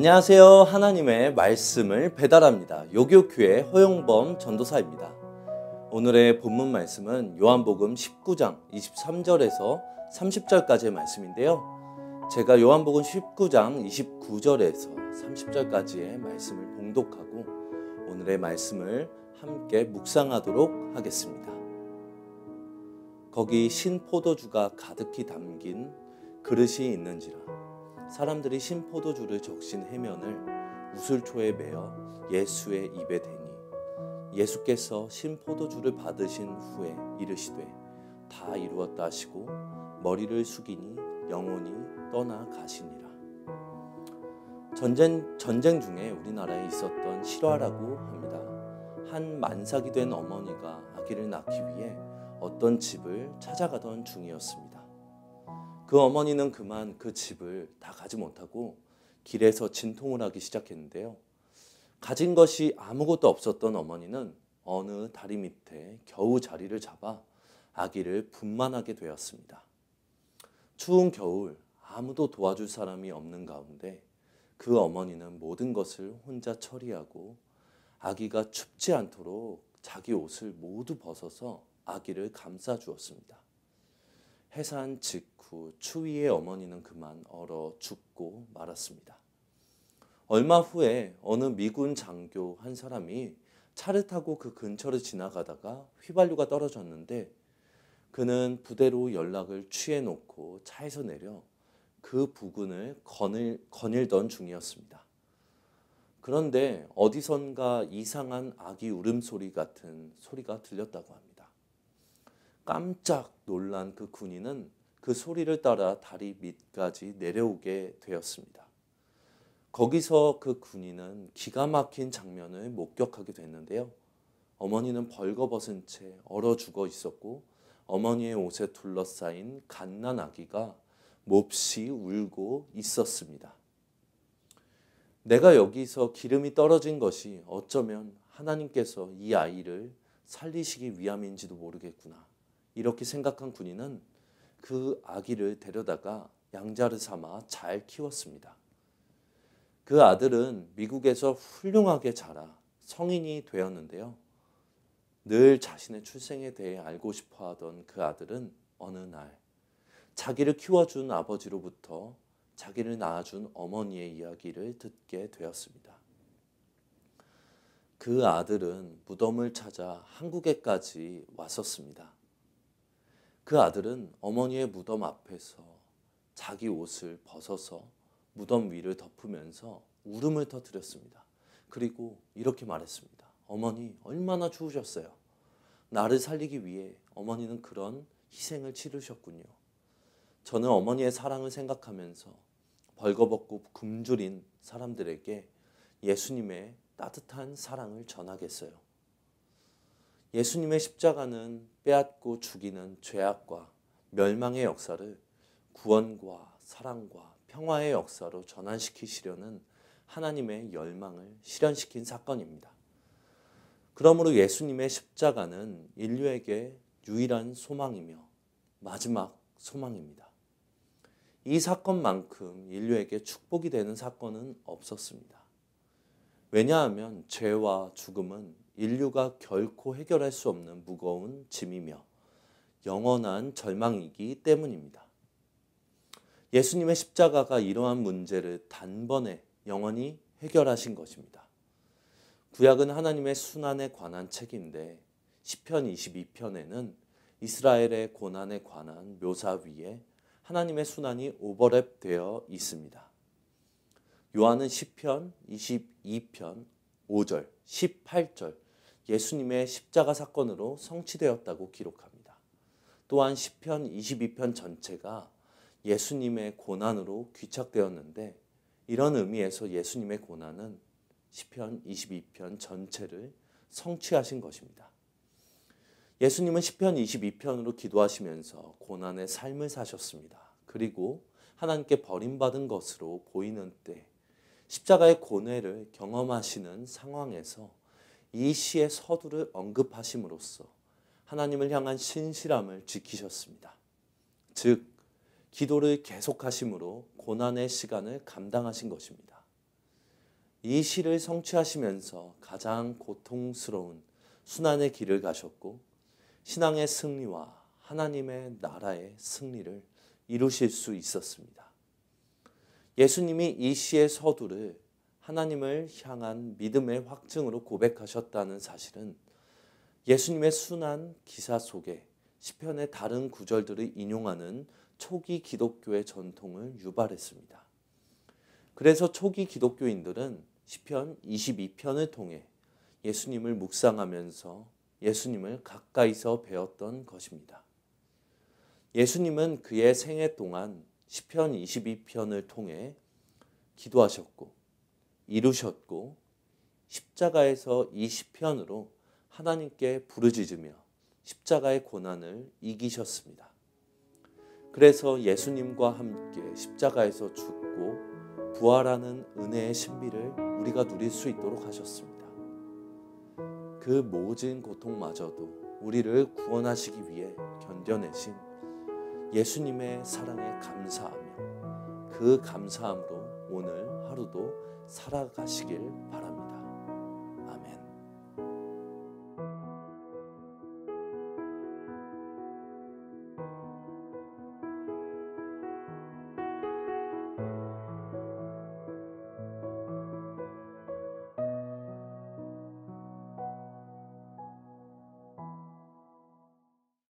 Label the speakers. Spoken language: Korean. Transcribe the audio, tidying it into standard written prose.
Speaker 1: 안녕하세요. 하나님의 말씀을 배달합니다. 요교교회 허용범 전도사입니다. 오늘의 본문 말씀은 요한복음 19장 23절에서 30절까지의 말씀인데요. 제가 요한복음 19장 29절에서 30절까지의 말씀을 봉독하고 오늘의 말씀을 함께 묵상하도록 하겠습니다. 거기 신포도주가 가득히 담긴 그릇이 있는지라 사람들이 신포도주를 적신 해면을 우슬초에 매어 예수의 입에 대니 예수께서 신포도주를 받으신 후에 이르시되 다 이루었다 하시고 머리를 숙이니 영혼이 떠나 가시니라. 전쟁 중에 우리나라에 있었던 실화라고 합니다. 한 만삭이 된 어머니가 아기를 낳기 위해 어떤 집을 찾아가던 중이었습니다. 그 어머니는 그만 그 집을 다 가지 못하고 길에서 진통을 하기 시작했는데요. 가진 것이 아무것도 없었던 어머니는 어느 다리 밑에 겨우 자리를 잡아 아기를 분만하게 되었습니다. 추운 겨울 아무도 도와줄 사람이 없는 가운데 그 어머니는 모든 것을 혼자 처리하고 아기가 춥지 않도록 자기 옷을 모두 벗어서 아기를 감싸 주었습니다. 해산 직후 추위에 어머니는 그만 얼어 죽고 말았습니다. 얼마 후에 어느 미군 장교 한 사람이 차를 타고 그 근처를 지나가다가 휘발유가 떨어졌는데 그는 부대로 연락을 취해놓고 차에서 내려 그 부근을 거닐던 중이었습니다. 그런데 어디선가 이상한 아기 울음소리 같은 소리가 들렸다고 합니다. 깜짝 놀란 그 군인은 그 소리를 따라 다리 밑까지 내려오게 되었습니다. 거기서 그 군인은 기가 막힌 장면을 목격하게 됐는데요. 어머니는 벌거벗은 채 얼어 죽어 있었고 어머니의 옷에 둘러싸인 갓난 아기가 몹시 울고 있었습니다. 내가 여기서 기름이 떨어진 것이 어쩌면 하나님께서 이 아이를 살리시기 위함인지도 모르겠구나. 이렇게 생각한 군인은 그 아기를 데려다가 양자를 삼아 잘 키웠습니다. 그 아들은 미국에서 훌륭하게 자라 성인이 되었는데요. 늘 자신의 출생에 대해 알고 싶어 하던 그 아들은 어느 날 자기를 키워준 아버지로부터 자기를 낳아준 어머니의 이야기를 듣게 되었습니다. 그 아들은 무덤을 찾아 한국에까지 왔었습니다. 그 아들은 어머니의 무덤 앞에서 자기 옷을 벗어서 무덤 위를 덮으면서 울음을 터뜨렸습니다. 그리고 이렇게 말했습니다. 어머니, 얼마나 추우셨어요. 나를 살리기 위해 어머니는 그런 희생을 치르셨군요. 저는 어머니의 사랑을 생각하면서 벌거벗고 굶주린 사람들에게 예수님의 따뜻한 사랑을 전하겠어요. 예수님의 십자가는 빼앗고 죽이는 죄악과 멸망의 역사를 구원과 사랑과 평화의 역사로 전환시키시려는 하나님의 열망을 실현시킨 사건입니다. 그러므로 예수님의 십자가는 인류에게 유일한 소망이며 마지막 소망입니다. 이 사건만큼 인류에게 축복이 되는 사건은 없었습니다. 왜냐하면 죄와 죽음은 인류가 결코 해결할 수 없는 무거운 짐이며 영원한 절망이기 때문입니다. 예수님의 십자가가 이러한 문제를 단번에 영원히 해결하신 것입니다. 구약은 하나님의 순환에 관한 책인데 시편 22편에는 이스라엘의 고난에 관한 묘사 위에 하나님의 순환이 오버랩되어 있습니다. 요한은 시편 22편 5절, 18절 예수님의 십자가 사건으로 성취되었다고 기록합니다. 또한 시편 22편 전체가 예수님의 고난으로 귀착되었는데 이런 의미에서 예수님의 고난은 시편 22편 전체를 성취하신 것입니다. 예수님은 시편 22편으로 기도하시면서 고난의 삶을 사셨습니다. 그리고 하나님께 버림받은 것으로 보이는 때 십자가의 고뇌를 경험하시는 상황에서 이 시의 서두를 언급하심으로써 하나님을 향한 신실함을 지키셨습니다. 즉 기도를 계속하심으로 고난의 시간을 감당하신 것입니다. 이 시를 성취하시면서 가장 고통스러운 순환의 길을 가셨고 신앙의 승리와 하나님의 나라의 승리를 이루실 수 있었습니다. 예수님이 이 시의 서두를 하나님을 향한 믿음의 확증으로 고백하셨다는 사실은 예수님의 순환 기사 속에 시편의 다른 구절들을 인용하는 초기 기독교의 전통을 유발했습니다. 그래서 초기 기독교인들은 시편 22편을 통해 예수님을 묵상하면서 예수님을 가까이서 배웠던 것입니다. 예수님은 그의 생애 동안 시편 22편을 통해 기도하셨고 이루셨고 십자가에서 이 시편으로 하나님께 부르짖으며 십자가의 고난을 이기셨습니다. 그래서 예수님과 함께 십자가에서 죽고 부활하는 은혜의 신비를 우리가 누릴 수 있도록 하셨습니다. 그 모진 고통마저도 우리를 구원하시기 위해 견뎌내신 예수님의 사랑에 감사하며 그 감사함으로 오늘 하루도 살아가시길 바랍니다.